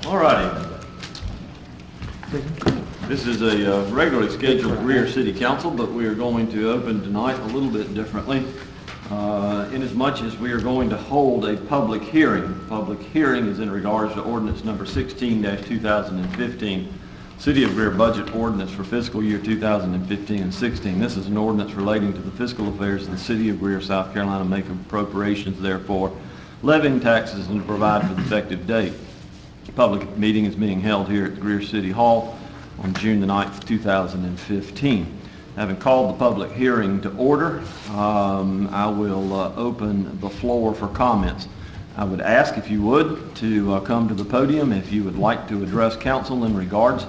All righty. This is a regularly scheduled Greer City Council, but we are going to open tonight a little bit differently, inasmuch as we are going to hold a public hearing. Public hearing is in regards to ordinance number 16-2015, City of Greer Budget Ordinance for fiscal year 2015 and 16. This is an ordinance relating to the fiscal affairs of the City of Greer, South Carolina, make appropriations therefore, levying taxes, and to provide for the effective date. The public meeting is being held here at Greer City Hall on June the 9th, 2015. Having called the public hearing to order, I will open the floor for comments. I would ask, if you would, to come to the podium if you would like to address council in regards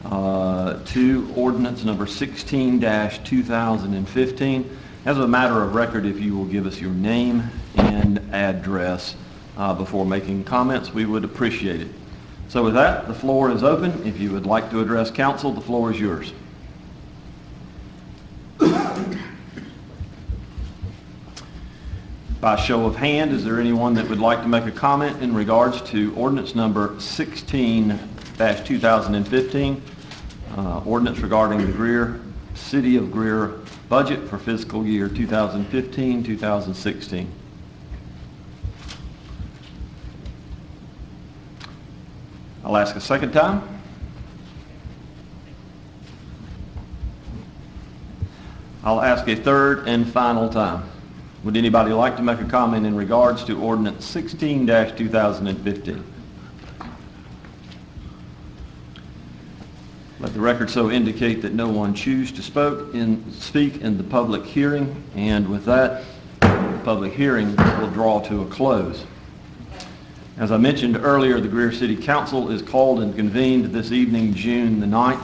to ordinance number 16-2015. As a matter of record, if you will give us your name and address before making comments, we would appreciate it. So with that, the floor is open. If you would like to address council, the floor is yours. By show of hand, is there anyone that would like to make a comment in regards to ordinance number 16-2015, ordinance regarding the Greer City of Greer budget for fiscal year 2015-2016? I'll ask a second time. I'll ask a third and final time. Would anybody like to make a comment in regards to ordinance 16-2015? Let the record so indicate that no one choose to speak in the public hearing, and with that, the public hearing will draw to a close. As I mentioned earlier, the Greer City Council is called and convened this evening, June the 9th.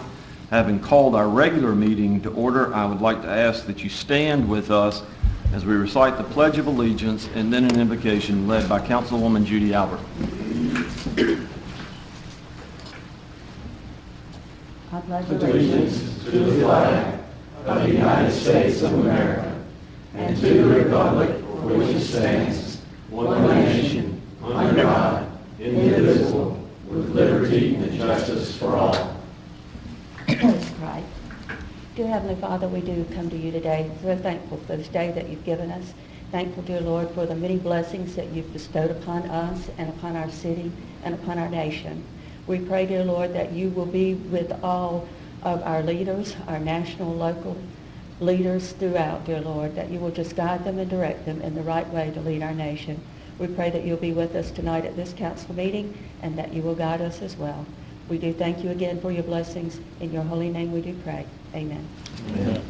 Having called our regular meeting to order, I would like to ask that you stand with us as we recite the Pledge of Allegiance and then an invocation led by Councilwoman Judy Albert. I pledge allegiance to the flag of the United States of America and to the republic for which it stands, one nation, under God, indivisible, with liberty and justice for all. Let us pray. Dear Heavenly Father, we do come to you today so thankful for this day that you've given us. Thankful, dear Lord, for the many blessings that you've bestowed upon us and upon our city and upon our nation. We pray, dear Lord, that you will be with all of our leaders, our national, local leaders throughout, dear Lord, that you will just guide them and direct them in the right way to lead our nation. We pray that you'll be with us tonight at this council meeting and that you will guide us as well. We do thank you again for your blessings. In your holy name we do pray. Amen. Amen.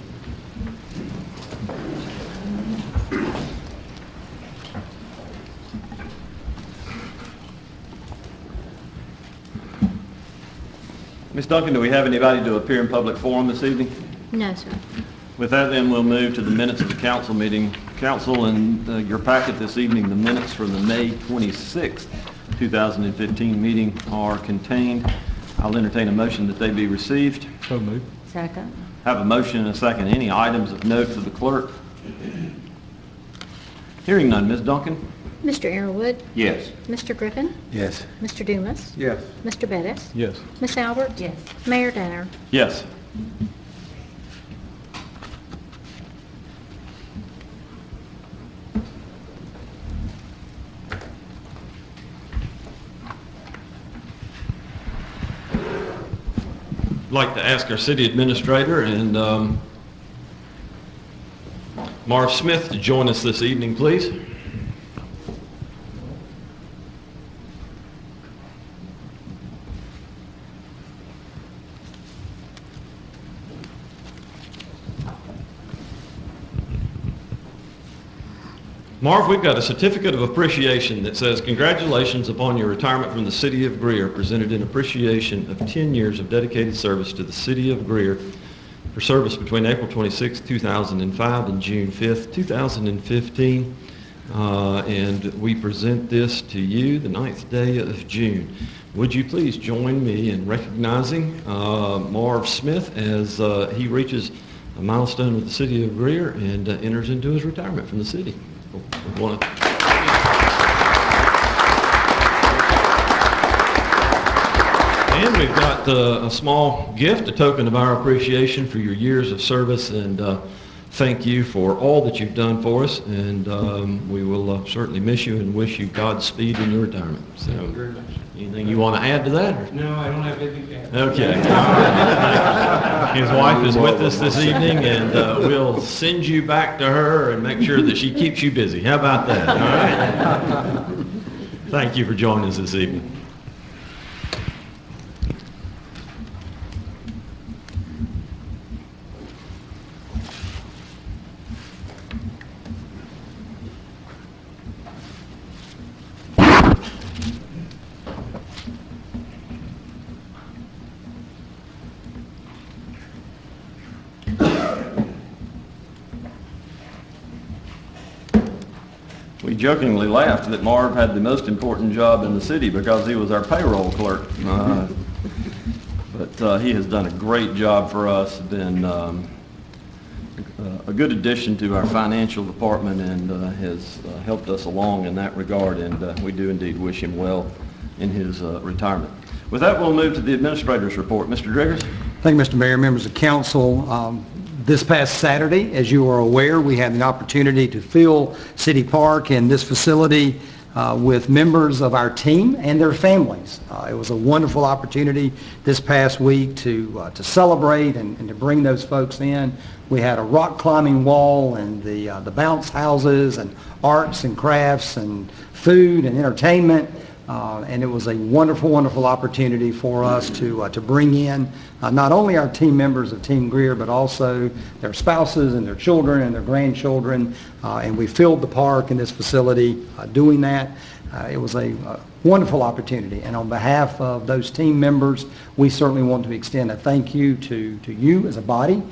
Ms. Duncan, do we have anybody to appear in public forum this evening? No, sir. With that, then, we'll move to the minutes of the council meeting. Council, in your packet this evening, the minutes for the May 26th, 2015 meeting are contained. I'll entertain a motion that they be received. So moved. Second. Have a motion and a second. Any items of note for the clerk? Hearing none. Ms. Duncan? Mr. Arrowood, Yes. Mr. Griffin, Yes. Mr. Dumas, Yes. Mr. Bettis, Yes. Miss Albert, Yes. Mayor Danner. Yes. I'd like to ask our city administrator and Marv Smith to join us this evening, please. Marv, we've got a certificate of appreciation that says, "Congratulations upon your retirement from the City of Greer, presented in appreciation of 10 years of dedicated service to the City of Greer for service between April 26, 2005 and June 5th, 2015. And we present this to you the 9th day of June. Would you please join me in recognizing Marv Smith as he reaches a milestone with the City of Greer and enters into his retirement from the city. We want to And we've got a small gift, a token of our appreciation for your years of service, and thank you for all that you've done for us, and we will certainly miss you and wish you Godspeed in your retirement. So, anything you want to add to that? Or? No, I don't have anything to add. Okay. His wife is with us this evening, and we'll send you back to her and make sure that she keeps you busy. How about that? All right? Thank you for joining us this evening. We jokingly laughed that Marv had the most important job in the city because he was our payroll clerk. But he has done a great job for us, been a good addition to our financial department, and has helped us along in that regard, and we do indeed wish him well in his retirement. With that, we'll move to the administrator's report. Mr. Driggers? Thank you, Mr. Mayor, members of council. This past Saturday, as you are aware, we had the opportunity to fill City Park and this facility with members of our team and their families. It was a wonderful opportunity this past week to celebrate and to bring those folks in. We had a rock climbing wall and the bounce houses and arts and crafts and food and entertainment. And it was a wonderful, wonderful opportunity for us to bring in not only our team members of Team Greer, but also their spouses and their children and their grandchildren. And we filled the park in this facility doing that. It was a wonderful opportunity. And on behalf of those team members, we certainly want to extend a thank you to you as a body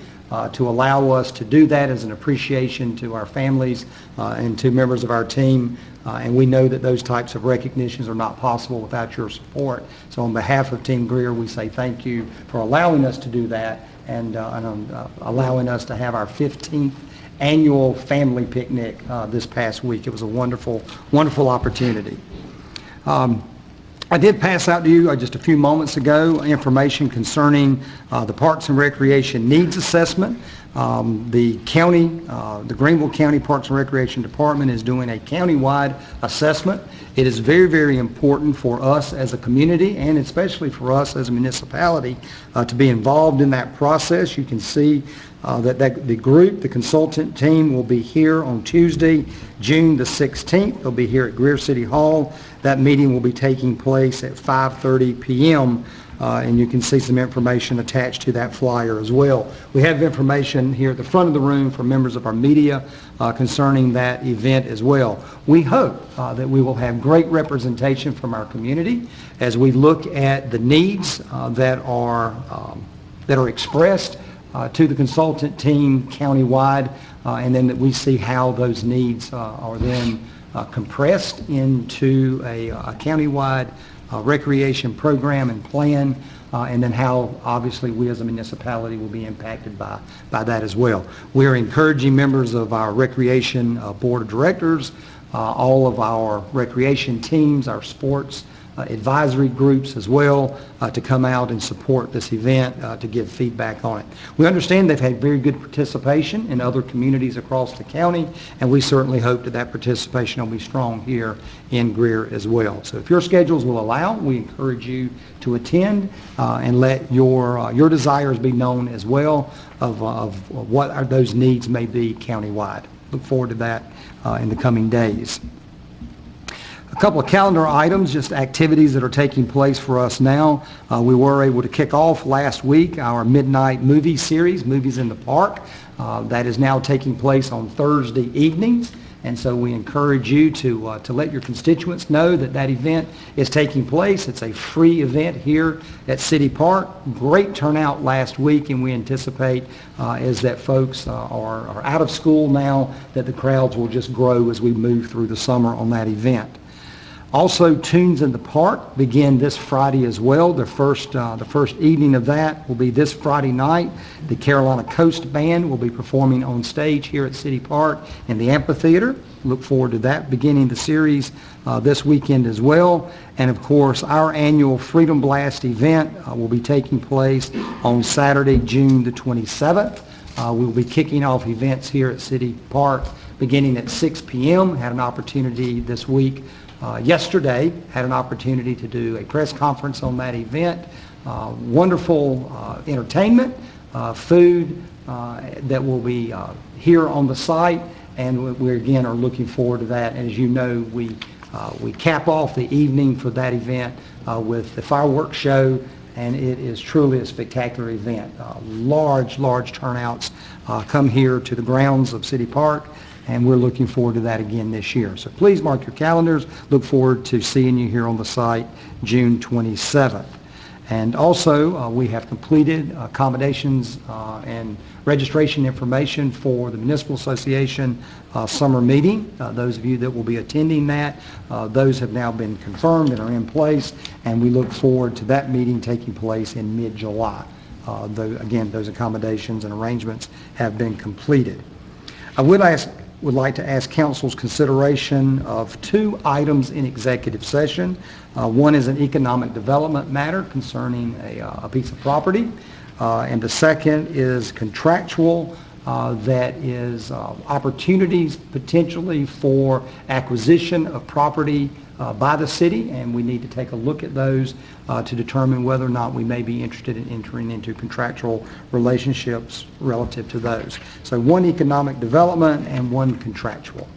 to allow us to do that as an appreciation to our families and to members of our team. And we know that those types of recognitions are not possible without your support. So on behalf of Team Greer, we say thank you for allowing us to do that and allowing us to have our 15th annual family picnic this past week. It was a wonderful, wonderful opportunity. I did pass out to you just a few moments ago information concerning the Parks and Recreation Needs Assessment. The county, the Greenville County Parks and Recreation Department is doing a countywide assessment. It is very, very important for us as a community and especially for us as a municipality to be involved in that process. You can see that the group, the consultant team, will be here on Tuesday, June the 16th. They'll be here at Greer City Hall. That meeting will be taking place at 5:30 p.m. And you can see some information attached to that flyer as well. We have information here at the front of the room for members of our media concerning that event as well. We hope that we will have great representation from our community as we look at the needs that are expressed to the consultant team countywide, and then that we see how those needs are then compressed into a countywide recreation program and plan, and then how obviously we as a municipality will be impacted by that as well. We are encouraging members of our recreation board of directors, all of our recreation teams, our sports advisory groups as well, to come out and support this event, to give feedback on it. We understand they've had very good participation in other communities across the county, and we certainly hope that that participation will be strong here in Greer as well. So if your schedules will allow, we encourage you to attend and let your desires be known as well of what those needs may be countywide. Look forward to that in the coming days. A couple of calendar items, just activities that are taking place for us now. We were able to kick off last week our midnight movie series, Movies in the Park. That is now taking place on Thursday evenings. And so we encourage you to let your constituents know that that event is taking place. It's a free event here at City Park. Great turnout last week, and we anticipate as that folks are out of school now that the crowds will just grow as we move through the summer on that event. Also, Tunes in the Park begin this Friday as well. The first evening of that will be this Friday night. The Carolina Coast Band will be performing on stage here at City Park in the amphitheater. Look forward to that beginning the series this weekend as well. And of course, our annual Freedom Blast event will be taking place on Saturday, June the 27th. We will be kicking off events here at City Park beginning at 6 p.m. Had an opportunity this week, yesterday, had an opportunity to do a press conference on that event. Wonderful entertainment, food that will be here on the site, and we again are looking forward to that. And as you know, we cap off the evening for that event with the fireworks show, and it is truly a spectacular event. Large turnouts come here to the grounds of City Park, and we're looking forward to that again this year. So please mark your calendars. Look forward to seeing you here on the site June 27th. And also, we have completed accommodations and registration information for the Municipal Association summer meeting. Those of you that will be attending that, those have now been confirmed and are in place, and we look forward to that meeting taking place in mid-July. Again, those accommodations and arrangements have been completed. I would like to ask Council's consideration of two items in executive session. One is an economic development matter concerning a piece of property, and the second is contractual, that is opportunities potentially for acquisition of property by the city, and we need to take a look at those to determine whether or not we may be interested in entering into contractual relationships relative to those. So one economic development and one contractual.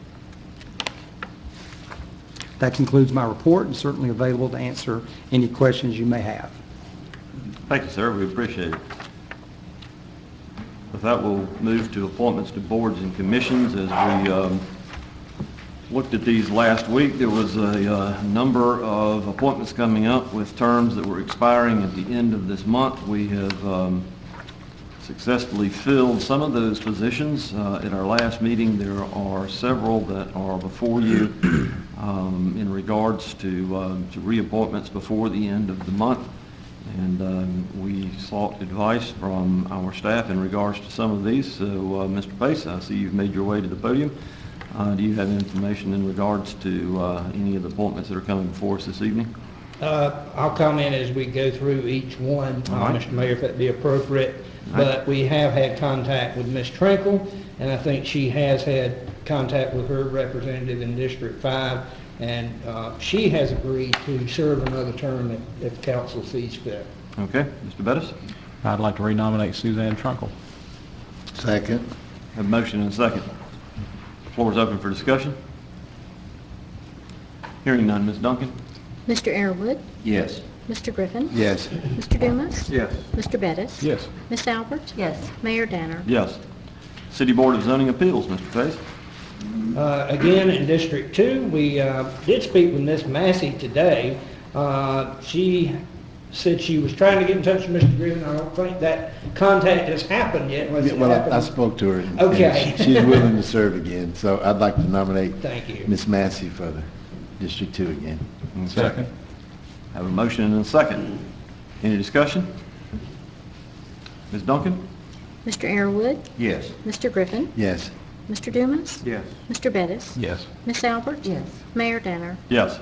That concludes my report, and certainly available to answer any questions you may have. Thank you, sir. We appreciate it. With that, we'll move to appointments to boards and commissions. As we looked at these last week, there was a number of appointments coming up with terms that were expiring at the end of this month. We have successfully filled some of those positions. At our last meeting, there are several that are before you in regards to reappointments before the end of the month. And we sought advice from our staff in regards to some of these. So, Mr. Pace, I see you've made your way to the podium. Do you have information in regards to any of the appointments that are coming before us this evening? I'll comment as we go through each one, All right. Mr. Mayor, if that'd be appropriate. All right. But we have had contact with Ms. Trinkle, and I think she has had contact with her representative in District 5, and she has agreed to serve another term if council sees fit. Okay, Mr. Bettis? I'd like to renominate Suzanne Trunkle. Second. Have a motion and a second. Floor is open for discussion. Hearing none, Ms. Duncan? Mr. Airwood, Yes. Mr. Griffin, Yes. Mr. Dumas, Yes. Mr. Bettis, Yes. Miss Albert, Yes. Mayor Danner. Yes. City Board of Zoning Appeals, Mr. Pace? Again, in District 2, we did speak with Ms. Massey today. She said she was trying to get in touch with Mr. Griffin. I don't think that contact has happened yet. unless it Well, happened- I spoke to her. and Okay. She's willing to serve again, so I'd like to nominate Thank you. Ms. Massey for the District 2 again. Second. Have a motion and a second. Any discussion? Ms. Duncan? Mr. Airwood, Yes. Mr. Griffin, Yes. Mr. Dumas, Yes. Mr. Bettis, Yes. Miss Albert, Yes. Mayor Danner. Yes.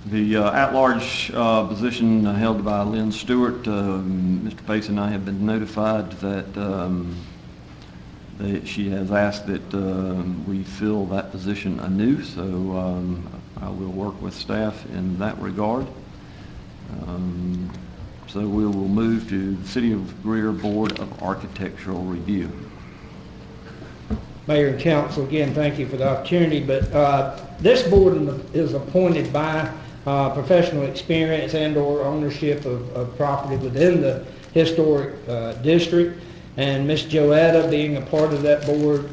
The at-large position held by Lynn Stewart, Mr. Pace and I have been notified that she has asked that we fill that position anew, so I will work with staff in that regard. So we will move to the City of Greer Board of Architectural Review. Mayor and council, again, thank you for the opportunity, but this board is appointed by professional experience and/or ownership of property within the historic district, and Ms. Joetta being a part of that board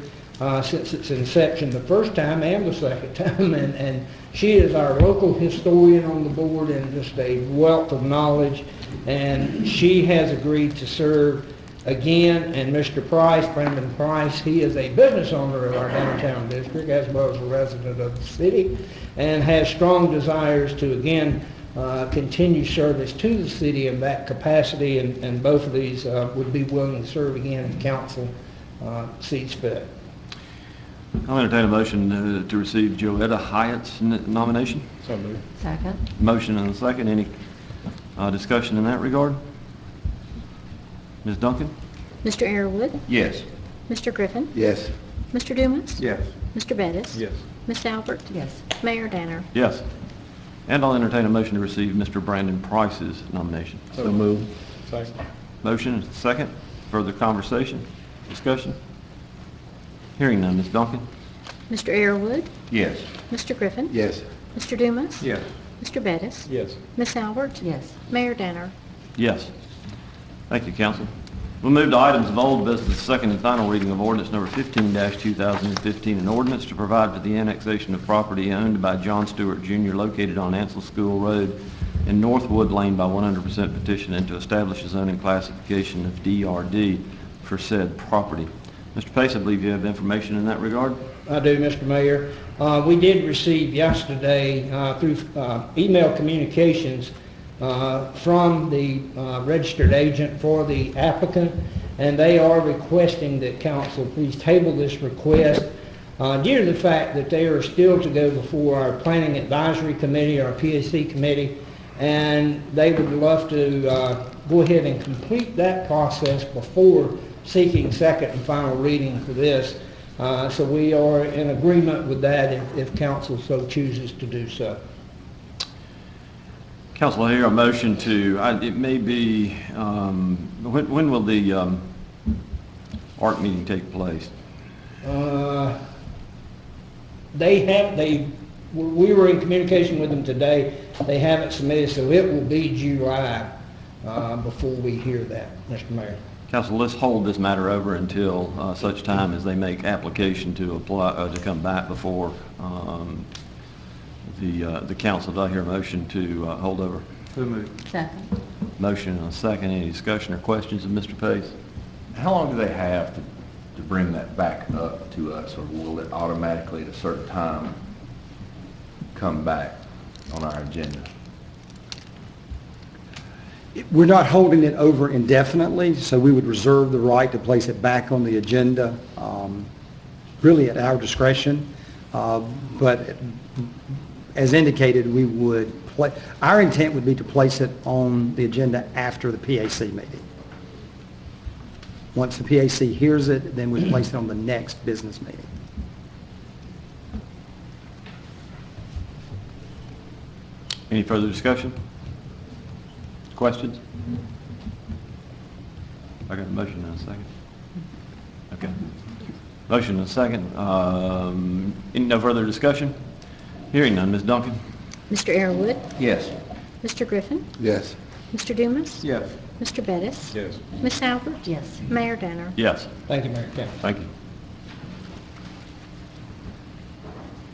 since its inception the first time and the second time, and she is our local historian on the board and just a wealth of knowledge, and she has agreed to serve again, and Mr. Price, Brandon Price, he is a business owner of our downtown district as well as a resident of the city, and has strong desires to, again, continue service to the city in that capacity, and both of these would be willing to serve again if council sees fit. I'll entertain a motion to receive Joetta Hyatt's nomination. So moved. Second. Motion and a second. Any discussion in that regard? Ms. Duncan? Mr. Arrowood, Yes. Mr. Griffin, Yes. Mr. Dumas, Yes. Mr. Bettis, Yes. Miss Albert, Yes. Mayor Danner. Yes. And I'll entertain a motion to receive Mr. Brandon Price's nomination. So moved. Second. Motion and a second. Further conversation? Discussion? Hearing none. Ms. Duncan? Mr. Arrowood, Yes. Mr. Griffin, Yes. Mr. Dumas, Yes. Mr. Bettis, Yes. Miss Albert, Yes. Mayor Danner. Yes. Thank you, council. We'll move to items of old business, second and final reading of ordinance number 15-2015, an ordinance to provide for the annexation of property owned by John Stewart Jr. located on Ansel School Road in Northwood Lane by 100% petition, and to establish a zoning classification of DRD for said property. Mr. Pace, I believe you have information in that regard? I do, Mr. Mayor. We did receive yesterday through email communications from the registered agent for the applicant, and they are requesting that council please table this request due to the fact that they are still to go before our Planning Advisory Committee, our PAC committee, and they would love to go ahead and complete that process before seeking second and final reading for this. So we are in agreement with that if council so chooses to do so. Council, I hear a motion to, it may be, when will the ARC meeting take place? We were in communication with them today. They haven't submitted, so it will be July before we hear that, Mr. Mayor. Council, let's hold this matter over until such time as they make application to apply, to come back before the council. Do I hear a motion to hold over? Second. Motion and a second. Any discussion or questions of Mr. Pace? How long do they have to bring that back up to us, or will it automatically at a certain time come back on our agenda? We're not holding it over indefinitely, so we would reserve the right to place it back on the agenda, really at our discretion. But as indicated, we would our intent would be to place it on the agenda after the PAC meeting. Once the PAC hears it, then we place it on the next business meeting. Any further discussion? Questions? I got a motion and a second. Okay. Motion and a second. Any no further discussion? Hearing none. Ms. Duncan? Mr. Arrowood, Yes. Mr. Griffin, Yes. Mr. Dumas, Yes. Mr. Bettis, Yes. Miss Albert, Yes. Mayor Danner. Yes. Thank you, Mayor Campbell. Thank you.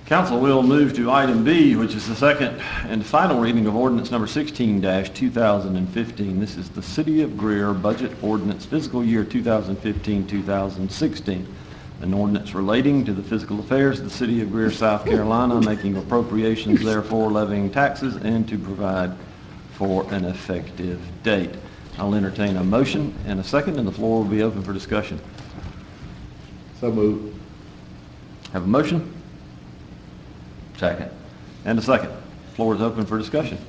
Council, we'll move to item B, which is the second and final reading of ordinance number 16-2015. This is the City of Greer Budget Ordinance Fiscal Year 2015-2016. An ordinance relating to the fiscal affairs of the City of Greer, South Carolina, making appropriations therefore, levying taxes, and to provide for an effective date. I'll entertain a motion and a second, and the floor will be open for discussion. So moved. Have a motion? Second. And a second. Floor is open for discussion.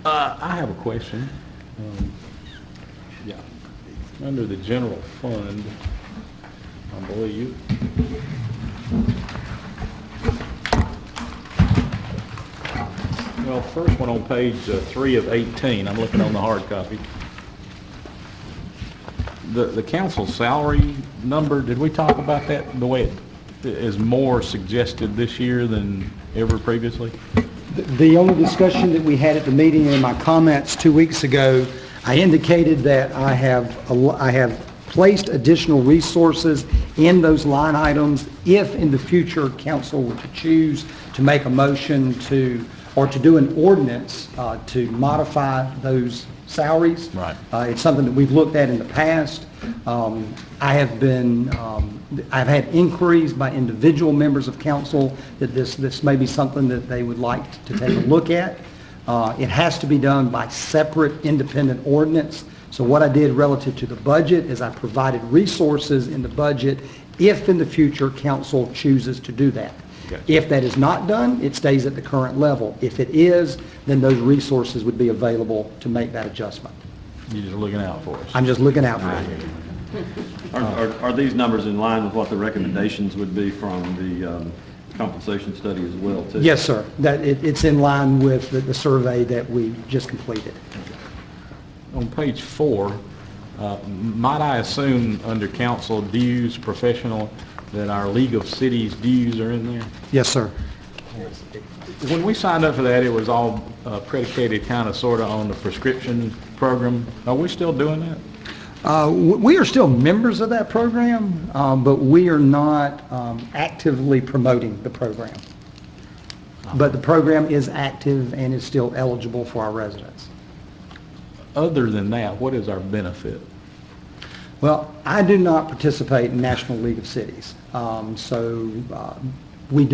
I have a question. Yeah. Under the general fund, I believe, well, first one on page 3 of 18, I'm looking on the hard copy. The council salary number, did we talk about that, the way it is more suggested this year than ever previously? The only discussion that we had at the meeting in my comments 2 weeks ago, I indicated that I have placed additional resources in those line items if in the future council were to choose to make a motion to or to do an ordinance to modify those salaries. Right. It's something that we've looked at in the past. I've had inquiries by individual members of council that this may be something that they would like to take a look at. It has to be done by separate independent ordinance. So what I did relative to the budget is I provided resources in the budget if in the future council chooses to do that. Gotcha. If that is not done, it stays at the current level. If it is, then those resources would be available to make that adjustment. You're just looking out for us. I'm just looking out for you. Are these numbers in line with what the recommendations would be from the compensation study as well, too? Yes, sir. It's in line with the survey that we just completed. On page 4, might I assume under council dues, professional, that our League of Cities dues are in there? Yes, sir. When we signed up for that, it was all predicated kind of sort of on the prescription program. Are we still doing that? We are still members of that program, but we are not actively promoting the program. But the program is active and is still eligible for our residents. Other than that, what is our benefit? Well, I do not participate in National League of Cities. We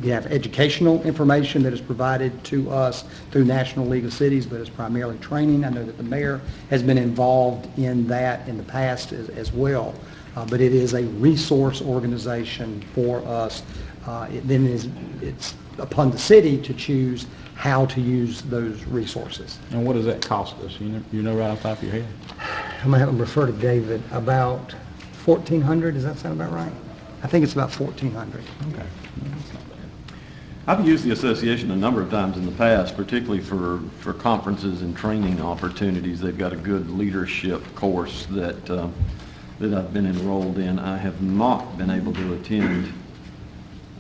have educational information that is provided to us through National League of Cities, but it's primarily training. I know that the mayor has been involved in that in the past as well. But it is a resource organization for us. It's upon the city to choose how to use those resources. And what does that cost us? You know right off the top of your head? I'm going to have them refer to David. About $1,400, does that sound about right? I think it's about $1,400. Okay. I've used the association a number of times in the past, particularly for conferences and training opportunities. They've got a good leadership course that I've been enrolled in. I have not been able to attend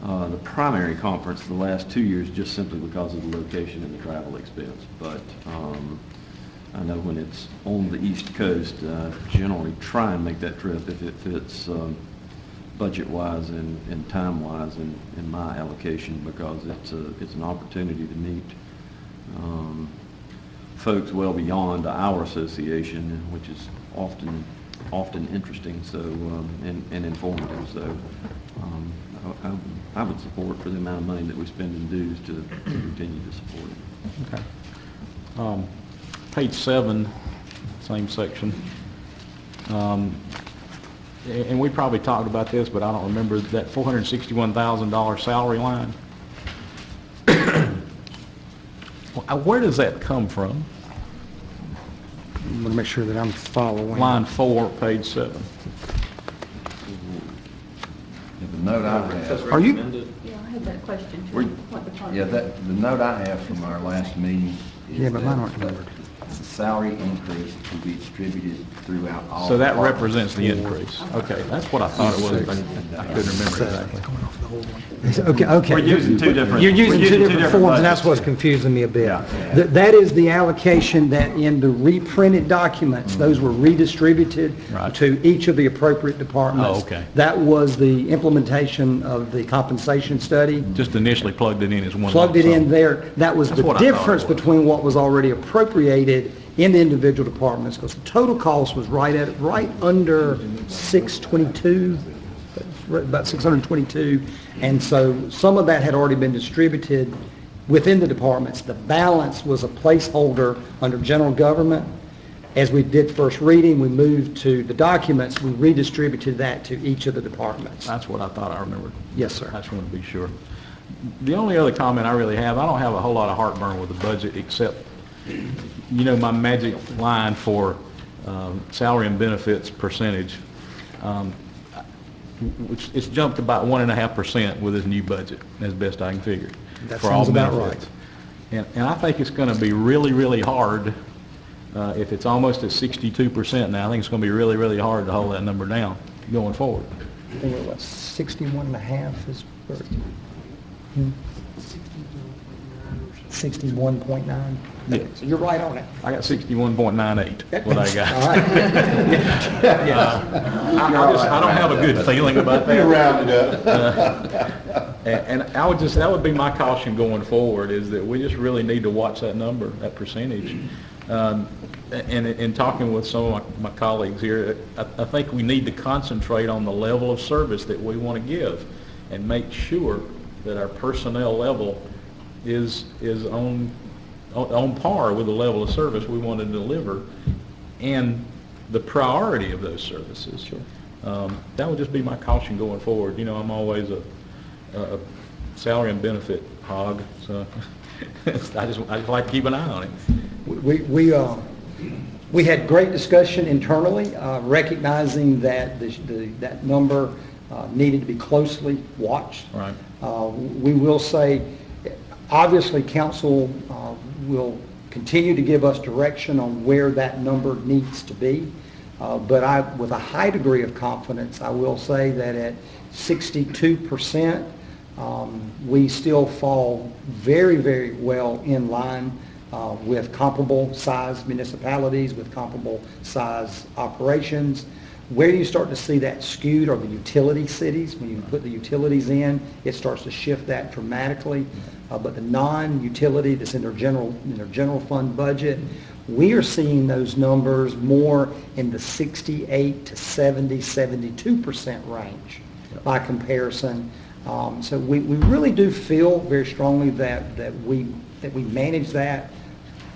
the primary conference the last 2 years just simply because of the location and the travel expense. But I know when it's on the East Coast, generally try and make that trip if it fits budget-wise and time-wise in my allocation, because it's an opportunity to meet folks well beyond our association, which is often interesting, so and informative. So I would support for the amount of money that we spend in dues to continue to support it. Okay. Page 7, same section. And we probably talked about this, but I don't remember that $461,000 salary line. Where does that come from? I want to make sure that I'm following. Line 4, page 7. The note I have, Are you? Yeah, I had that question too. We- What department? yeah, the note I have from our last meeting is Yeah, but mine aren't that numbered. the salary increase to be distributed throughout all. So that departments. represents the increase. Okay, that's what I thought it was, but I couldn't remember exactly. Okay. We're using two different. You're using we're two different forms, and that's budgets. what's confusing me a bit. Yeah. That is the allocation that in the reprinted documents, those were redistributed Right. to each of the appropriate departments. Oh, okay. That was the implementation of the compensation study. Just initially plugged it in as one. Plugged it lump in sum. there. That was That's the what I thought it difference was. between between what was already appropriated in the individual departments, because the total cost was right under 622, about 622, and so some of that had already been distributed within the departments. The balance was a placeholder under general government. As we did first reading, we moved to the documents, we redistributed that to each of the departments. That's what I thought I remembered. Yes, sir. I just wanted to be sure. The only other comment I really have, I don't have a whole lot of heartburn with the budget, except, my magic line for salary and benefits percentage, which it's jumped about 1.5% with this new budget, as best I can figure. That for all sounds about benefits. And I think it's going to be really, really hard, if it's almost at 62% now, I think it's going to be really, really hard to hold that number down going forward. I think it was 61 and a half is, 61.9? Yeah. So you're right on it. I got 61.98, what I got. All right. I don't have a good feeling about that. You rounded up. And that would be my caution going forward, is that we just really need to watch that number, that percentage. And in talking with some of my colleagues here, I think we need to concentrate on the level of service that we want to give and make sure that our personnel level is on par with the level of service we want to deliver and the priority of those services. That would just be my caution going forward. You know, I'm always a salary and benefit hog, so I just like to keep an eye on it. We had great discussion internally, recognizing that that number needed to be closely watched. Right. We will say, obviously, council will continue to give us direction on where that number needs to be. But with a high degree of confidence, I will say that at 62%, we still fall very, very well in line with comparable size municipalities, with comparable size operations. Where you start to see that skewed are the utility cities. When you put the utilities in, it starts to shift that dramatically. But the non-utility that's in their general fund budget, we are seeing those numbers more in the 68 to 70, 72% range by comparison. So we really do feel very strongly that we manage that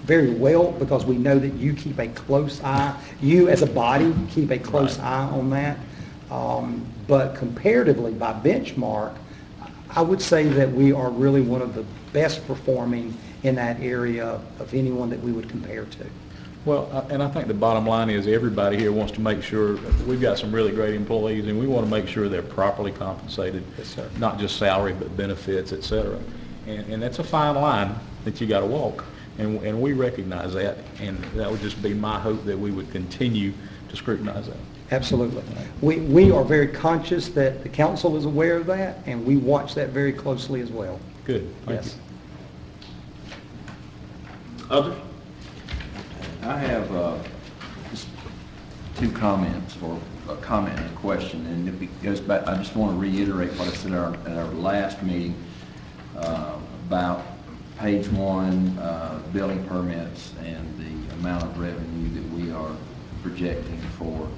very well, because we know that you keep a close eye, you as a body keep a close eye on that. But comparatively, by benchmark, I would say that we are really one of the best performing in that area of anyone that we would compare to. Well, and I think the bottom line is everybody here wants to make sure, we've got some really great employees, and we want to make sure they're properly compensated. Yes, sir. Not just salary, but benefits, et cetera. And that's a fine line that you got to walk, and we recognize that, and that would just be my hope that we would continue to scrutinize that. Absolutely. We are very conscious that the council is aware of that, and we watch that very closely as well. Good, thank you. Yes. Others? I have just two comments, or a comment and a question, and if it goes back, I just want to reiterate what I said at our last meeting about page 1, building permits, and the amount of revenue that we are projecting for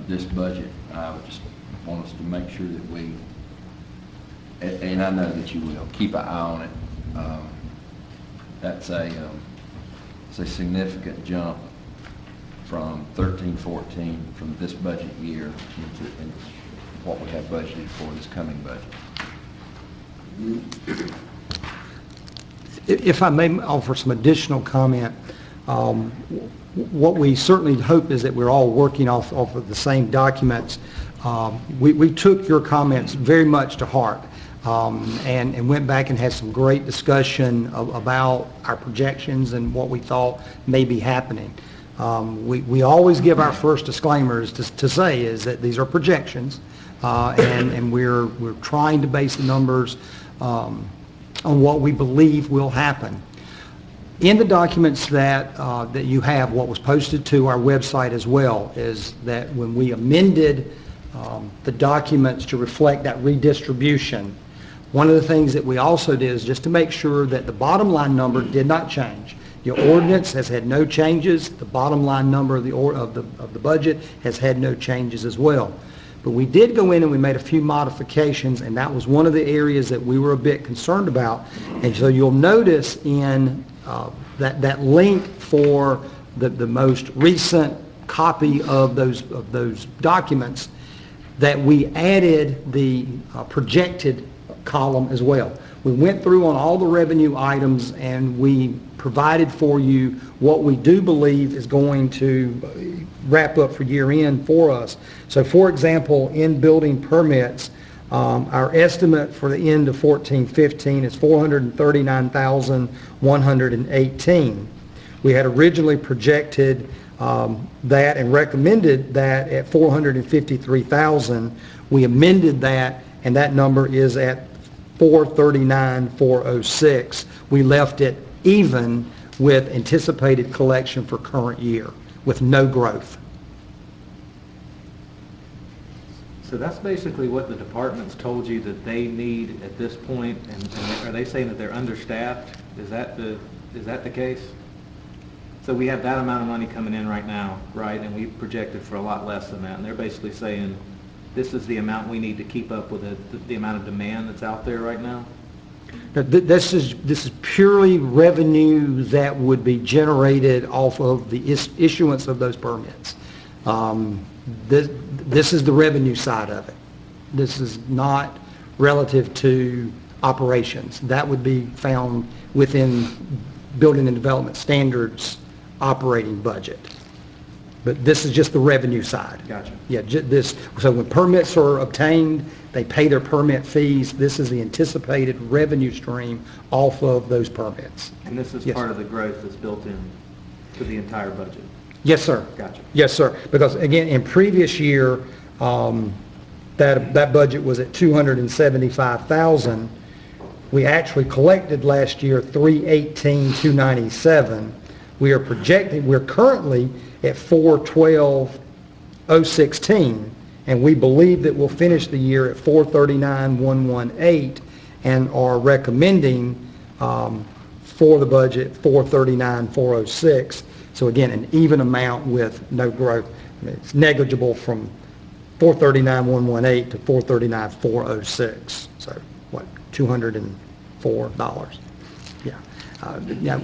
this budget. I would just want us to make sure that we, and I know that you will, keep an eye on it. That's a significant jump from 13-14 from this budget year into what we have budgeted for this coming budget. If I may offer some additional comment, what we certainly hope is that we're all working off of the same documents. We took your comments very much to heart. And went back and had some great discussion about our projections and what we thought may be happening. We always give our first disclaimers to say is that these are projections, and we're trying to base the numbers on what we believe will happen. In the documents that you have, what was posted to our website as well, is that when we amended the documents to reflect that redistribution, one of the things that we also did is just to make sure that the bottom line number did not change. Your ordinance has had no changes. The bottom line number of the budget has had no changes as well. But we did go in and we made a few modifications, and that was one of the areas that we were a bit concerned about. And so you'll notice in that link for the most recent copy of those documents that we added the projected column as well. We went through on all the revenue items, and we provided for you what we do believe is going to wrap up for year end for us. So for example, in building permits, our estimate for the end of 14-15 is $439,118. We had originally projected that and recommended that at $453,000. We amended that, and that number is at 439,406. We left it even with anticipated collection for current year, with no growth. So that's basically what the department's told you that they need at this point, and are they saying that they're understaffed? Is that the case? So we have that amount of money coming in right now, right, and we projected for a lot less than that, and they're basically saying, this is the amount we need to keep up with the amount of demand that's out there right now? Now, this is purely revenue that would be generated off of the issuance of those permits. This is the revenue side of it. This is not relative to operations. That would be found within Building and Development Standards operating budget. But this is just the revenue side. Gotcha. Yeah, so when permits are obtained, they pay their permit fees. This is the anticipated revenue stream off of those permits. And this is Yes. part of the growth that's built in to the entire budget? Yes, sir. Gotcha. Yes, sir. Because again, in previous year, that budget was at $275,000. We actually collected last year $318,297. We're currently at $412,016, and we believe that we'll finish the year at $439,118, and are recommending for the budget $439,406. So again, an even amount with no growth. I mean, it's negligible from $439,118 to $439,406. So what, $204? Yeah. Now,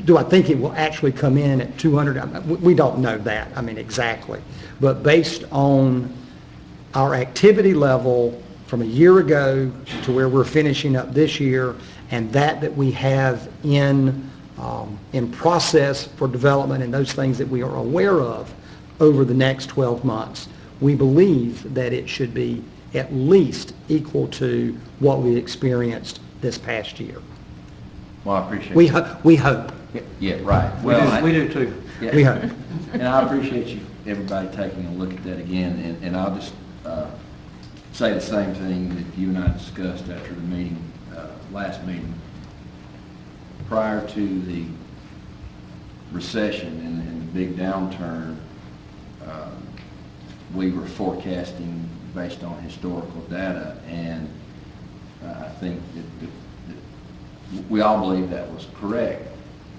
do I think it will actually come in at 200? We don't know that, I mean, exactly. But based on our activity level from a year ago to where we're finishing up this year, and that we have in process for development, and those things that we are aware of over the next 12 months, we believe that it should be at least equal to what we experienced this past year. Well, I appreciate We it. we hope. Yeah, right. Well, We do too. yeah. We hope. And I appreciate you, everybody taking a look at that again, and I'll just say the same thing that you and I discussed after the meeting, last meeting. Prior to the recession and the big downturn, we were forecasting based on historical data, and I think that we all believe that was correct.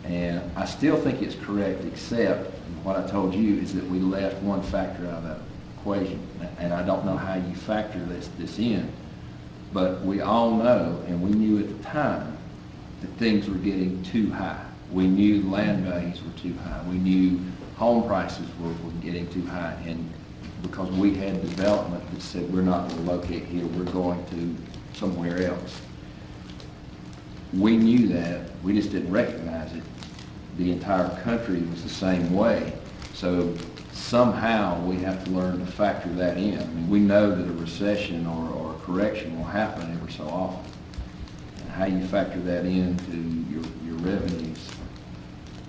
And I still think it's correct, except what I told you is that we left one factor out of that equation. And I don't know how you factor this in, but we all know, and we knew at the time, that things were getting too high. We knew land values were too high. We knew home prices were getting too high. And because we had development that said, we're not going to locate here, we're going to somewhere else. We knew that, we just didn't recognize it. The entire country was the same way. So somehow we have to learn to factor that in. I mean, we know that a recession or a correction will happen every so often. And how you factor that into your revenues,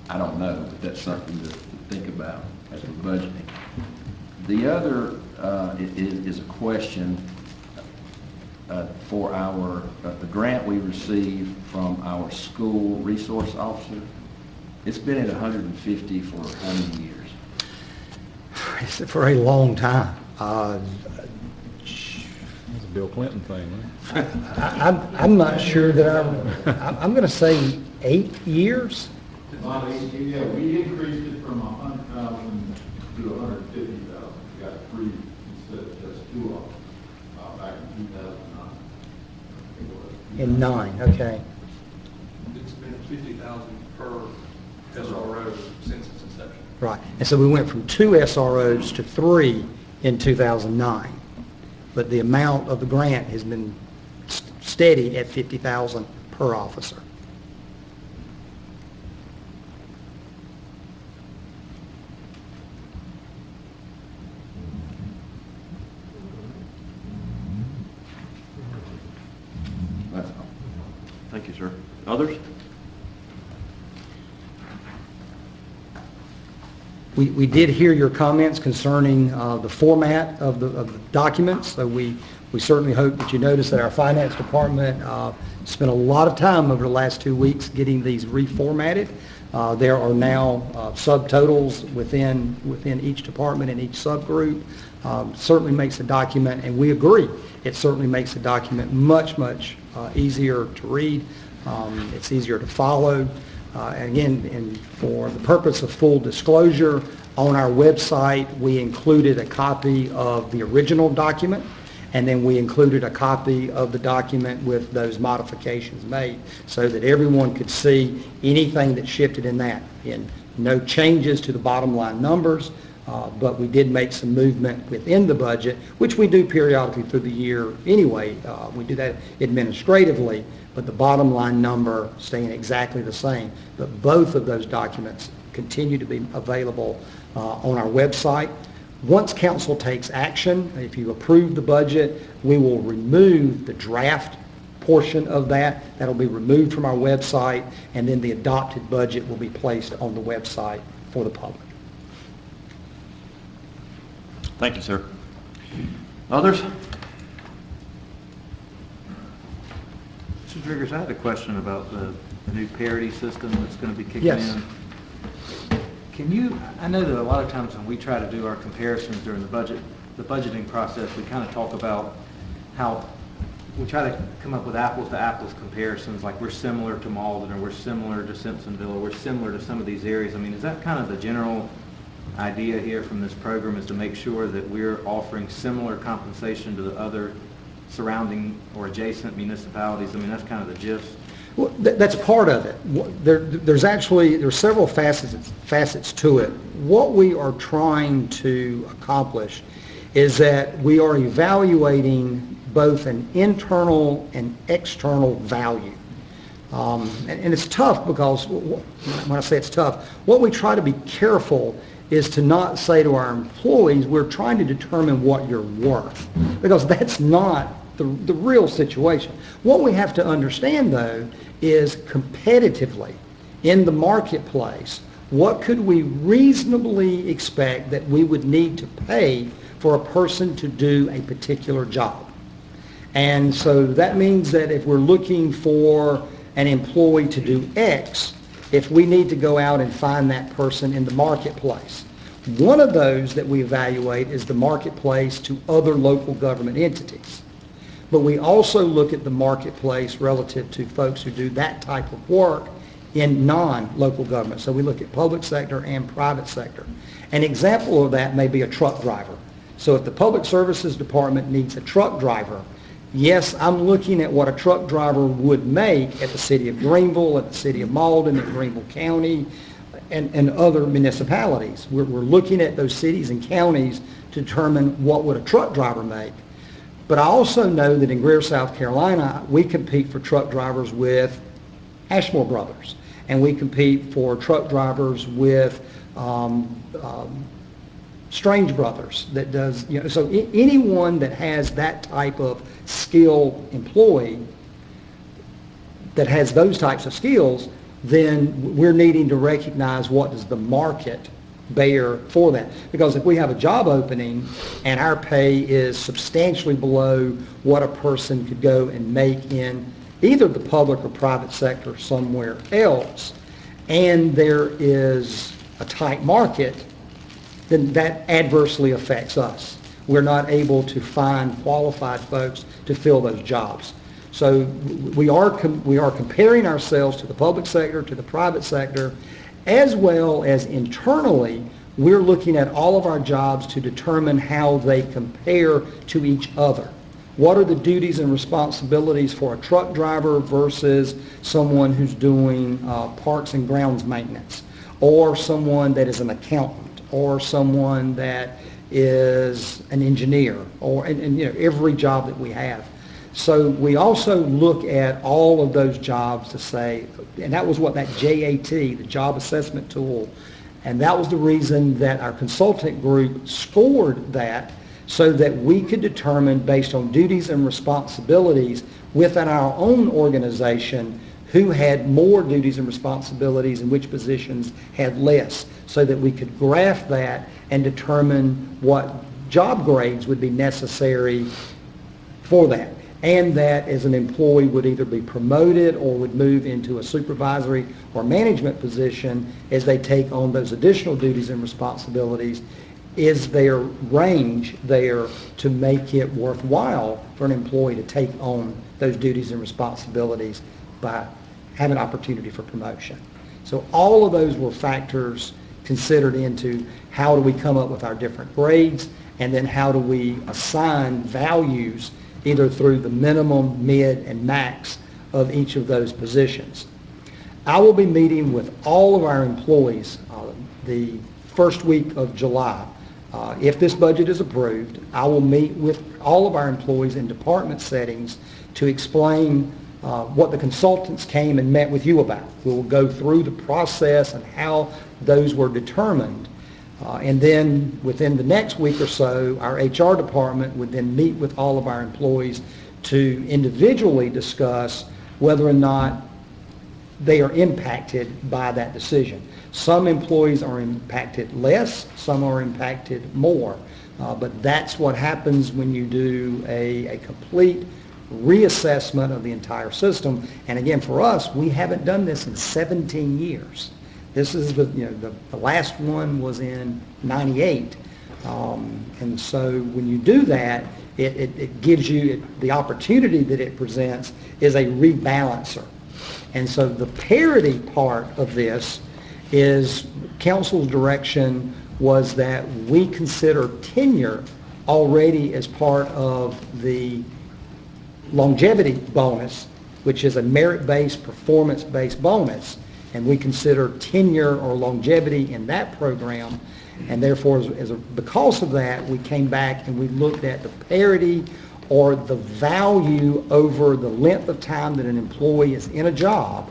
I don't know, but that's something to think about as we're budgeting. The other is a question for the grant we received from our school resource officer. It's been at 150 for how many years? It's for a long time. It's a Bill Clinton thing, right? I'm not sure that I'm going to say 8 years. Yeah, we increased it from 100,000 to 150,000. We got 3 instead of just 2 of them, back in 2009. In 9, okay. It's been 50,000 per SRO since its inception. Right. And so we went from 2 SROs to 3 in 2009. But the amount of the grant has been steady at 50,000 per officer. That's all. Thank you, sir. Others? We did hear your comments concerning the format of the documents, so we We certainly hope that you notice that our finance department spent a lot of time over the last 2 weeks getting these reformatted. There are now subtotals within each department and each subgroup. Certainly makes the document, and we agree, it certainly makes the document much, much easier to read. It's easier to follow. And again, and for the purpose of full disclosure, on our website, we included a copy of the original document, and then we included a copy of the document with those modifications made so that everyone could see anything that shifted in that. And no changes to the bottom line numbers, but we did make some movement within the budget, which we do periodically through the year anyway. We do that administratively, but the bottom line number staying exactly the same. But both of those documents continue to be available on our website. Once council takes action, if you approve the budget, we will remove the draft portion of that. That'll be removed from our website, and then the adopted budget will be placed on the website for the public. Thank you, sir. Others? Mr. Driggers, I had a question about the new parity system that's going to be kicking Yes. in. Can you, I know that a lot of times when we try to do our comparisons during the budgeting process, we kind of talk about how we try to come up with apples to apples comparisons, like we're similar to Malden, or we're similar to Simpsonville, or we're similar to some of these areas. I mean, is that kind of the general idea here from this program, is to make sure that we're offering similar compensation to the other surrounding or adjacent municipalities? I mean, that's kind of the gist. Well, that's part of it. There's several facets to it. What we are trying to accomplish is that we are evaluating both an internal and external value. And it's tough because, when I say it's tough, what we try to be careful is to not say to our employees, we're trying to determine what you're worth, because that's not the real situation. What we have to understand, though, is competitively in the marketplace, what could we reasonably expect that we would need to pay for a person to do a particular job? And so that means that if we're looking for an employee to do X, if we need to go out and find that person in the marketplace. One of those that we evaluate is the marketplace to other local government entities. But we also look at the marketplace relative to folks who do that type of work in non-local government. So we look at public sector and private sector. An example of that may be a truck driver. So if the Public Services Department needs a truck driver, yes, I'm looking at what a truck driver would make at the city of Greenville, at the city of Malden, at Greenville County, and other municipalities. We're looking at those cities and counties to determine what would a truck driver make. But I also know that in Greer, South Carolina, we compete for truck drivers with Ashmore Brothers, and we compete for truck drivers with Strange Brothers that does, so anyone that has that type of skilled employee that has those types of skills, then we're needing to recognize what does the market bear for that. Because if we have a job opening and our pay is substantially below what a person could go and make in either the public or private sector somewhere else, and there is a tight market, then that adversely affects us. We're not able to find qualified folks to fill those jobs. So we are comparing ourselves to the public sector, to the private sector, as well as internally, we're looking at all of our jobs to determine how they compare to each other. What are the duties and responsibilities for a truck driver versus someone who's doing parks and grounds maintenance, or someone that is an accountant, or someone that is an engineer, or and every job that we have. So we also look at all of those jobs to say, and that was what that JAT, the job assessment tool, and that was the reason that our consultant group scored that, so that we could determine based on duties and responsibilities within our own organization who had more duties and responsibilities and which positions had less, so that we could graph that and determine what job grades would be necessary for that. And that as an employee would either be promoted or would move into a supervisory or management position as they take on those additional duties and responsibilities. Is there range there to make it worthwhile for an employee to take on those duties and responsibilities by having opportunity for promotion? So all of those were factors considered into how do we come up with our different grades, and then how do we assign values either through the minimum, mid, and max of each of those positions. I will be meeting with all of our employees the first week of July. If this budget is approved, I will meet with all of our employees in department settings to explain what the consultants came and met with you about. We will go through the process and how those were determined. And then within the next week or so, our HR department would then meet with all of our employees to individually discuss whether or not they are impacted by that decision. Some employees are impacted less, some are impacted more. But that's what happens when you do a complete reassessment of the entire system. And again, for us, we haven't done this in 17 years. This is the last one was in 98. And so when you do that, it gives you, the opportunity that it presents is a rebalancer. And so the parity part of this is council's direction was that we consider tenure already as part of the longevity bonus, which is a merit-based, performance-based bonus. And we consider tenure or longevity in that program. And therefore, because of that, we came back and we looked at the parity or the value over the length of time that an employee is in a job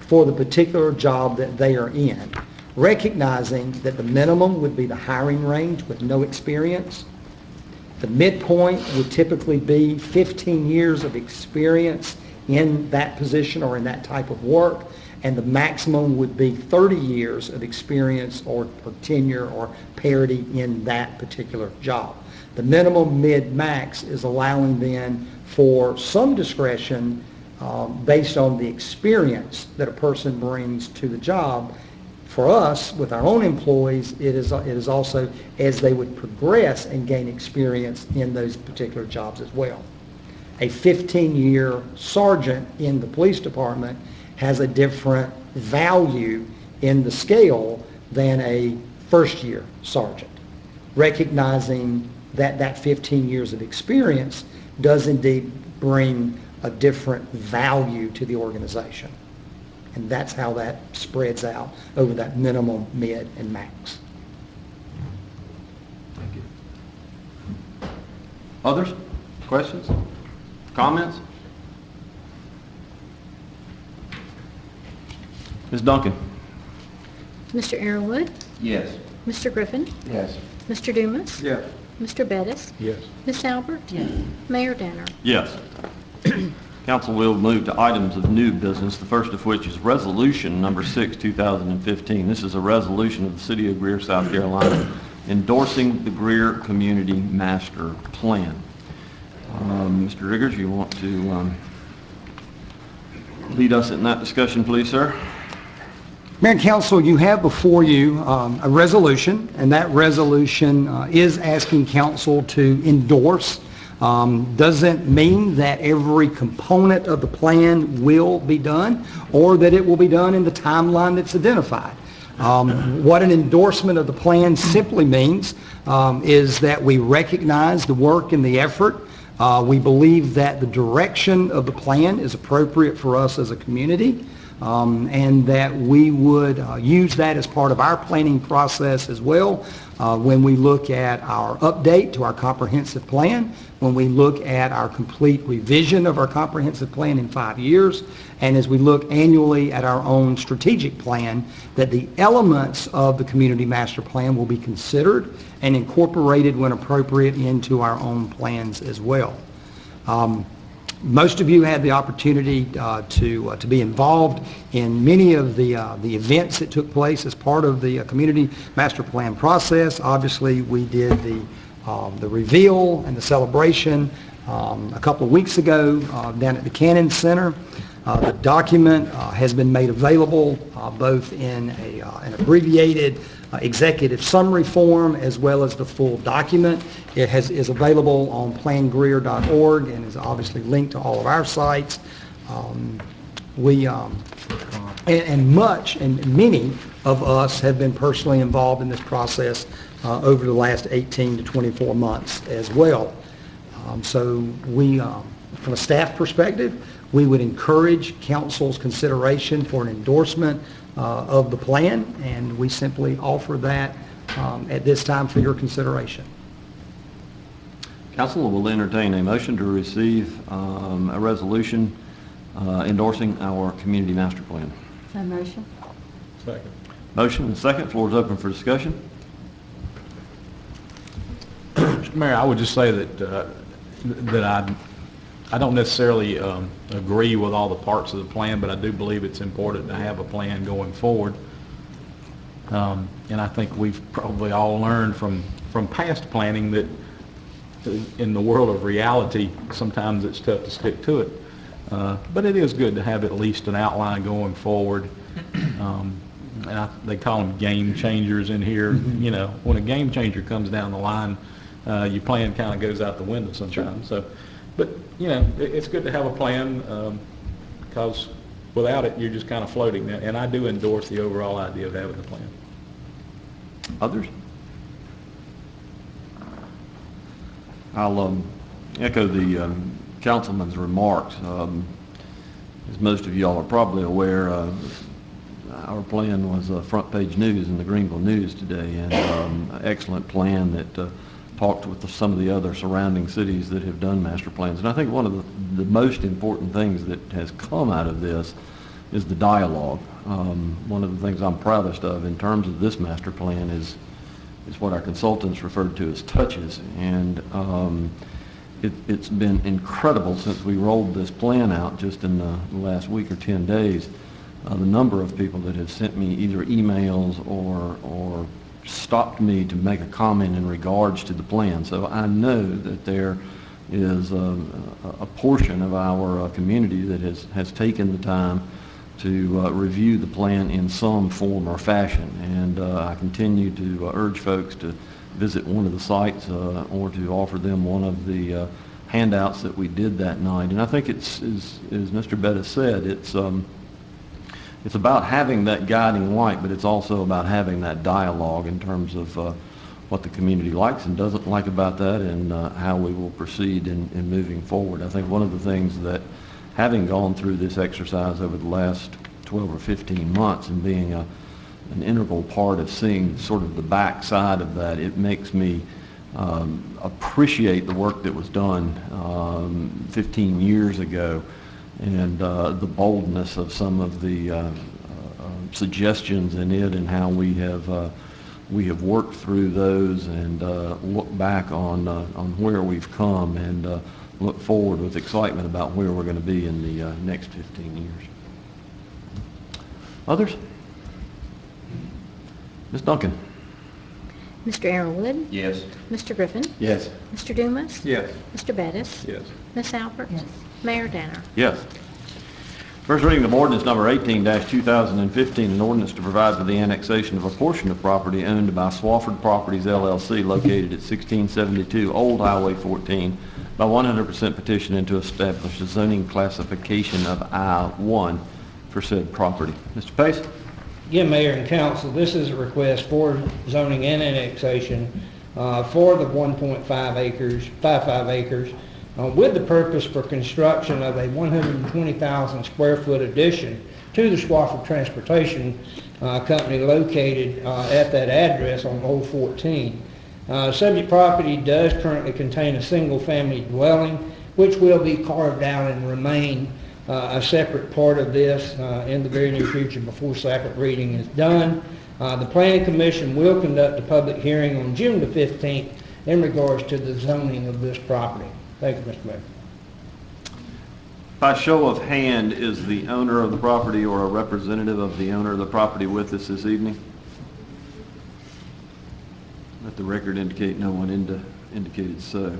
for the particular job that they are in, recognizing that the minimum would be the hiring range with no experience. The midpoint would typically be 15 years of experience in that position or in that type of work, and the maximum would be 30 years of experience or tenure or parity in that particular job. The minimum, mid, max is allowing then for some discretion based on the experience that a person brings to the job. For us, with our own employees, it is also as they would progress and gain experience in those particular jobs as well. A 15-year sergeant in the police department has a different value in the scale than a first-year sergeant, recognizing that that 15 years of experience does indeed bring a different value to the organization. And that's how that spreads out over that minimum, mid, and max. Thank you. Others? Questions? Comments? Ms. Duncan? Mr. Aaronwood, Yes. Mr. Griffin, Yes. Mr. Dumas, Yes. Mr. Bettis, Yes. Ms. Albert, Mayor Danner. Yes. Council will move to items of new business, the first of which is Resolution Number 6, 2015. This is a resolution of the City of Greer, South Carolina, endorsing the Greer Community Master Plan. Mr. Riggers, you want to lead us in that discussion, please, sir? Mayor and Council, you have before you a resolution, and that resolution is asking Council to endorse. Doesn't mean that every component of the plan will be done or that it will be done in the timeline that's identified. What an endorsement of the plan simply means is that we recognize the work and the effort. We believe that the direction of the plan is appropriate for us as a community, and that we would use that as part of our planning process as well when we look at our update to our comprehensive plan, when we look at our complete revision of our comprehensive plan in 5 years, and as we look annually at our own strategic plan, that the elements of the community master plan will be considered and incorporated when appropriate into our own plans as well. Most of you had the opportunity to be involved in many of the events that took place as part of the community master plan process. Obviously, we did the the reveal and the celebration a couple of weeks ago down at the Cannon Center. The document has been made available both in an abbreviated executive summary form as well as the full document. It is available on plangreer.org and is obviously linked to all of our sites. And many of us have been personally involved in this process over the last 18 to 24 months as well. So we, from a staff perspective, we would encourage council's consideration for an endorsement of the plan, and we simply offer that at this time for your consideration. Council will entertain a motion to receive a resolution endorsing our community master plan. So motion? Second. Motion and second. Floor is open for discussion. Mr. Mayor, I would just say that I don't necessarily agree with all the parts of the plan, but I do believe it's important to have a plan going forward. And I think we've probably all learned from past planning that in the world of reality, sometimes it's tough to stick to it. But it is good to have at least an outline going forward. They call them game changers in here. You know, when a game changer comes down the line, your plan kind of goes out the window sometimes. So, but you know, it's good to have a plan because without it, you're just kind of floating. And I do endorse the overall idea of having the plan. Others? I'll echo the councilman's remarks. As most of y'all are probably aware, our plan was front page news in the Greenville News today, and an excellent plan that talked with some of the other surrounding cities that have done master plans. And I think one of the most important things that has come out of this is the dialogue. One of the things I'm proudest of in terms of this master plan is what our consultants referred to as touches. And it's been incredible since we rolled this plan out just in the last week or 10 days, the number of people that have sent me either emails or stopped me to make a comment in regards to the plan. So I know that there is a portion of our community that has taken the time to review the plan in some form or fashion. And I continue to urge folks to visit one of the sites or to offer them one of the handouts that we did that night. And I think it's, as Mr. Bettis said, it's about having that guiding light, but it's also about having that dialogue in terms of what the community likes and doesn't like about that, and how we will proceed in moving forward. I think one of the things that, having gone through this exercise over the last 12 or 15 months and being an integral part of seeing sort of the back side of that, it makes me appreciate the work that was done 15 years ago, and the boldness of some of the suggestions in it, and how we have worked through those and look back on where we've come, and look forward with excitement about where we're going to be in the next 15 years. Others? Ms. Duncan? Mr. Arrowood? Yes. Mr. Griffin? Yes. Mr. Dumas? Yes. Mr. Bettis? Yes. Ms. Albert? Yes. Mayor Danner? Yes. First reading of ordinance number 18-2015, an ordinance to provide for the annexation of a portion of property owned by Swafford Properties LLC located at 1672 Old Highway 14 by 100% petition and to establish a zoning classification of I-1 for said property. Mr. Pace? Again, Mayor and Council, this is a request for zoning and annexation for the 1.55 acres with the purpose for construction of a 120,000 square foot addition to the Swafford Transportation Company located at that address on Old 14. Subject property does currently contain a single-family dwelling, which will be carved out and remain a separate part of this in the very near future before second reading is done. The Planning Commission will conduct a public hearing on June the 15th in regards to the zoning of this property. Thank you, Mr. Mayor. By show of hand, is the owner of the property or a representative of the owner of the property with us this evening? Let the record indicate no one indicated so.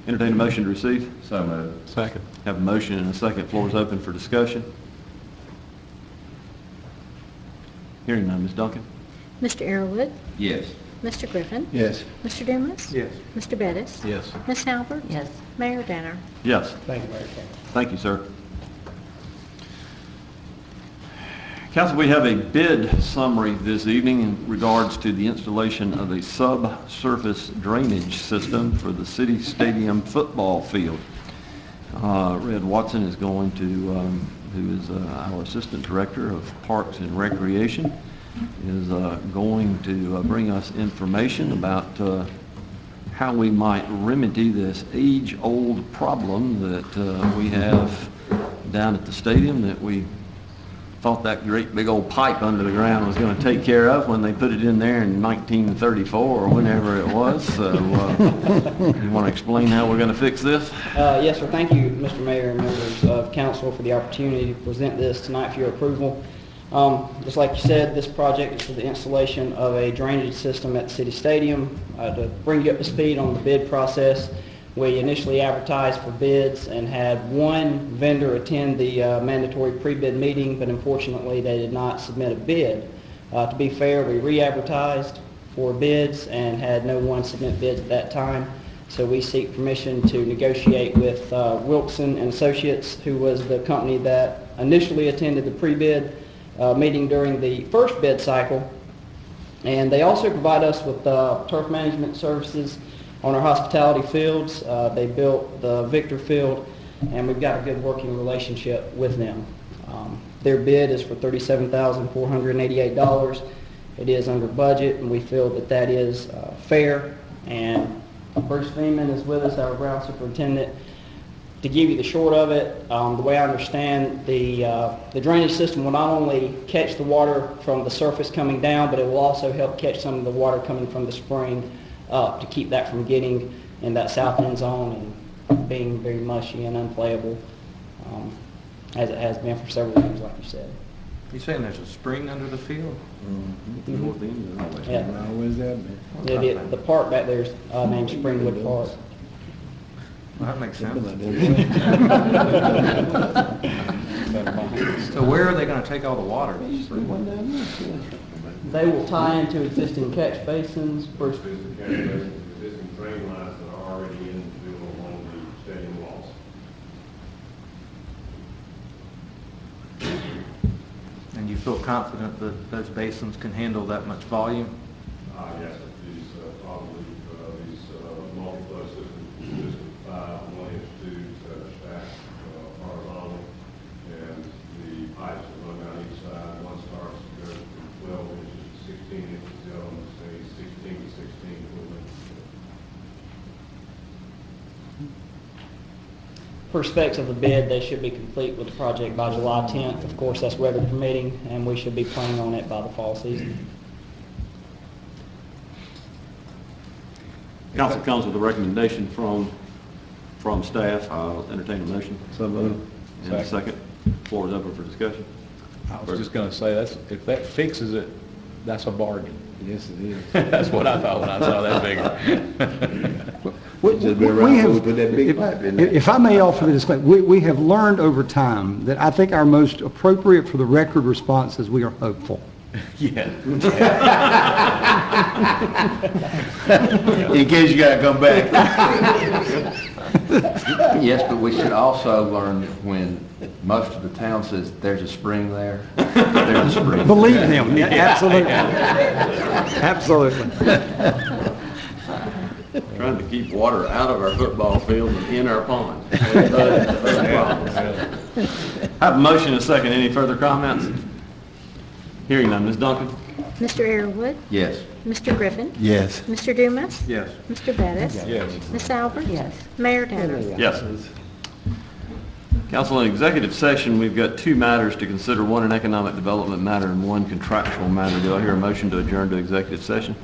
Entertain a motion to receive. So moved. Second. Have a motion and a second. Floor is open for discussion. Hearing none. Ms. Duncan? Mr. Arrowood, Yes. Mr. Griffin, Yes. Mr. Dumas. Yes. Mr. Bettis, Yes. Ms. Albert, Yes. Mayor Danner. Yes. Thank you, Mayor. Thank you, sir. Council, we have a bid summary this evening in regards to the installation of a subsurface drainage system for the city stadium football field. Red Watson is going to, who is our Assistant Director of Parks and Recreation, is going to bring us information about how we might remedy this age-old problem that we have down at the stadium that we thought that great big old pipe under the ground was going to take care of when they put it in there in 1934 or whenever it was. So you want to explain how we're going to fix this? Yes, sir. Thank you, Mr. Mayor and members of council, for the opportunity to present this tonight for your approval. Just like you said, this project is for the installation of a drainage system at the city stadium. To bring you up to speed on the bid process, we initially advertised for bids and had one vendor attend the mandatory pre-bid meeting, but unfortunately they did not submit a bid. To be fair, we re-advertised for bids and had no one submit bids at that time. So we seek permission to negotiate with Wilson and Associates, who was the company that initially attended the pre-bid meeting during the first bid cycle. And they also provide us with turf management services on our hospitality fields. They built the Victor Field, and we've got a good working relationship with them. Their bid is for $37,488. It is under budget, and we feel that that is fair. And Bruce Feeman is with us, our ground superintendent. To give you the short of it, the way I understand, the drainage system will not only catch the water from the surface coming down, but it will also help catch some of the water coming from the spring up to keep that from getting in that south end zone and being very mushy and unplayable, as it has been for several years, like you said. You saying there's a spring under the field? North end of it. Yeah. Where's that, man? The park back there is named Springwood Park. Well, that makes sense. So where are they going to take all the water? They will tie into existing catch basins. Bruce, Existing drain lines that are already in the field along the stadium walls. And you feel confident that those basins can handle that much volume? Yes, these probably these multi-flow systems consist of 5 1-inch tubes that are stacked horizontally, and the pipes that run down each side. One starts to go from 12 inches to 16 inches, the other one stays 16 to 16 equivalent. per specs of the bid, they should be complete with the project by July 10th. Of course, that's weather permitting, and we should be planning on it by the fall season. Council comes with a recommendation from staff. I'll entertain a motion. So moved. And a second. Floor is open for discussion. I was just gonna say, if that fixes it, that's a bargain. Yes, it is. That's what I thought when I saw that figure. If I may offer the disclaimer, we have learned over time that I think our most appropriate for the record response is we are hopeful. Yeah. In case you gotta come back. Yes, but we should also learn that when most of the town says there's a spring there, there's a spring. Believe them, yeah, absolutely. Absolutely. Trying to keep water out of our football field and in our pond. I have a motion and a second. Any further comments? Hearing none. Ms. Duncan? Mr. Arrowood, Yes. Mr. Griffin, Yes. Mr. Dumas, Yes. Mr. Bettis, Yes. Ms. Albert, Yes. Mayor Danner. Yes. Council, in executive session, we've got two matters to consider, one an economic development matter and one contractual matter. Do I hear a motion to adjourn to executive session?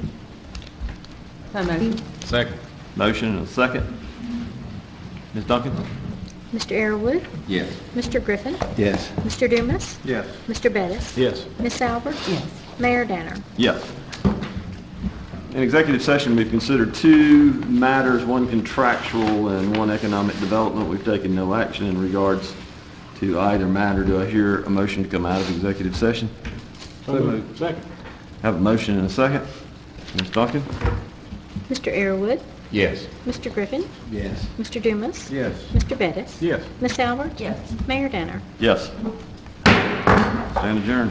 So moved. Second. Motion and a second. Ms. Duncan? Mr. Arrowood, Yes. Mr. Griffin, Yes. Mr. Dumas, Yes. Mr. Bettis, Yes. Ms. Albert, Yes. Mayor Danner. Yes. In executive session, we've considered two matters, one contractual and one economic development. We've taken no action in regards to either matter. Do I hear a motion to come out of executive session? So moved. Second. Have a motion and a second. Ms. Duncan? Mr. Arrowood, Yes. Mr. Griffin, Yes. Mr. Dumas, Yes. Mr. Bettis, Yes. Miss Albert, Yes. Mayor Danner. Yes. Stand adjourned.